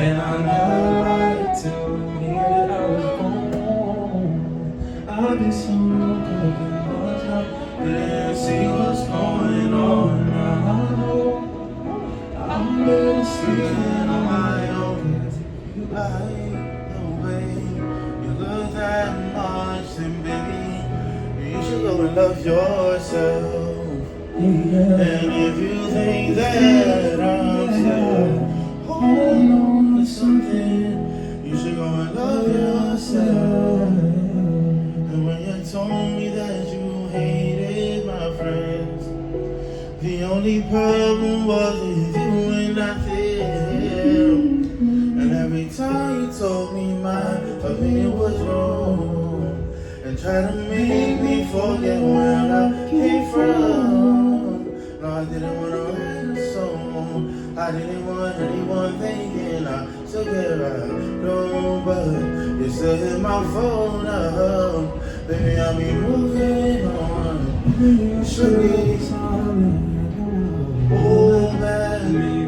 And I never lied to me that I was home. I've been so broken, but I didn't see what's going on. Now I know I'm better sleeping on my own. You like the way you look that much, then baby, you should go and love yourself. Yeah. And if you think that I'm still holding on to something, you should go and love yourself. And when you told me that you hated my friends, the only problem was with you and not them. And every time you told me my opinion was wrong, and tried to make me forget where I came from. No, I didn't want to write a song. I didn't want anyone thinking I still care. I know, but you still hit my phone up. Baby, I'll be moving on. You should be sorry. Oh, man.